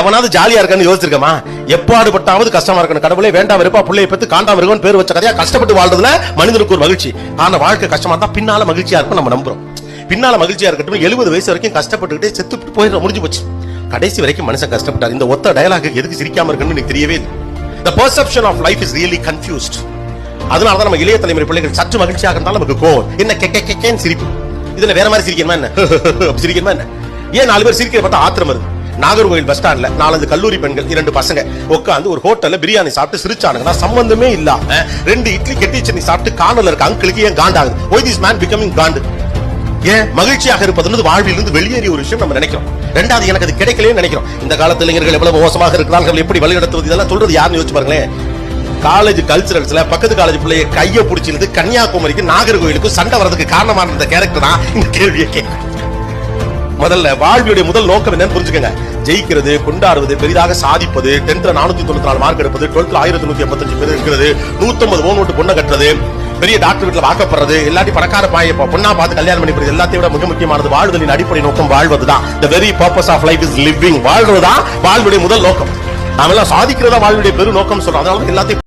எவனாவது ஜாலியா இருக்கான்னு யோசிச்சிருக்கமா? எப்பாடுபட்டாவது கஷ்டமா இருக்கணும். கடவுளே வேண்டாம் வெறுப்பா பிள்ளையை பத்தி காண்டாம இருக்கணும் பேர் வச்ச கதையா கஷ்டப்பட்டு வாழ்றதுல மனிதனுக்கு ஒரு மகிழ்ச்சி. ஆனா வாழ்க்கை கஷ்டமா தான் பின்னால மகிழ்ச்சியா இருக்கும் நம்ம நம்புறோம். பின்னால மகிழ்ச்சியா இருக்கட்டும். 70 வயசு வரைக்கும் கஷ்டப்பட்டுக்கிட்டே செத்து போயிட முடிஞ்சு போச்சு. கடைசி வரைக்கும் மனுஷன் கஷ்டப்பட்டார். இந்த ஒத்த டயலாக் எதுக்கு சிரிக்காம இருக்குன்னு எனக்கு தெரியவே இல்லை. The perception of life is really confused. அதனாலதான் நம்ம இளைய தலைமுறை பிள்ளைகள் சற்று மகிழ்ச்சியாக இருந்தாலும் நமக்கு கோவம். என்ன கெக்கேன்னு சிரிப்பு. இதுல வேற மாதிரி சிரிக்கணுமா என்ன? சிரிக்கணுமா என்ன? ஏன் 4 பேர் சிரிக்கிற பார்த்தா ஆத்திரம் வருது. நாகர்கோவில் பஸ் ஸ்டாண்ட்ல 4 கல்லூரி பெண்கள் 2 பசங்க உட்காந்து ஒரு ஹோட்டல்ல பிரியாணி சாப்பிட்டு சிரிச்சானுங்கன்னா சம்பந்தமே இல்லாம 2 இட்லி கெட்டி சட்னி சாப்பிட்டு காணல இருக்க அங்கிளுக்கு ஏன் காண்டாகுது? Why this man becoming காண்டு? ஏன் மகிழ்ச்சியாக இருப்பது வாழ்விலிருந்து வெளியேறிய ஒரு விஷயம் நம்ம நினைக்கிறோம். ரெண்டாவது எனக்கு அது கிடைக்கலன்னு நினைக்கிறோம். இந்த காலத்துல இளைஞர்கள் எவ்வளவு மோசமாக இருக்கிறார்கள், எப்படி வழிநடத்துவது, இதெல்லாம் சொல்றது யாருன்னு யோசிச்சு பாருங்களேன். காலேஜ் கல்ச்சரல்ஸ்ல பக்கத்து காலேஜ் பிள்ளைய கையை பிடிச்சிருந்து கன்னியாகுமரிக்கு நாகர்கோவிலுக்கு சண்டை வரதுக்கு காரணமான இந்த கேரக்டர் தான் இந்த கேள்வியை கேட்கும். முதல்ல வாழ்வியுடைய முதல் நோக்கம் என்னன்னு புரிஞ்சுக்கங்க. ஜெயிக்கிறது, கொண்டாடுவது, பெரிதாக சாதிப்பது, 10th 494 மார்க் எடுப்பது, 12th 1185 பேர் இருக்கிறது, 150 ஓன் ஓட்டு பொண்ணை கட்டுறது, பெரிய டாக்டர் வீட்டுல வாக்கப்படுறது, எல்லாத்தையும் பணக்கார பொண்ணா பார்த்து கல்யாணம் பண்ணி போறது, எல்லாத்தையும் விட மிக முக்கியமானது வாழ்தலின் அடிப்படை நோக்கம் வாழ்வதுதான். The very purpose of life is living. வாழ்வதுதான் வாழ்வுடைய முதல் நோக்கம். நாமெல்லாம் சாதிக்கிறதா வாழ்வுடைய பெரு நோக்கம் சொல்றோம். அதனால எல்லாத்தையும்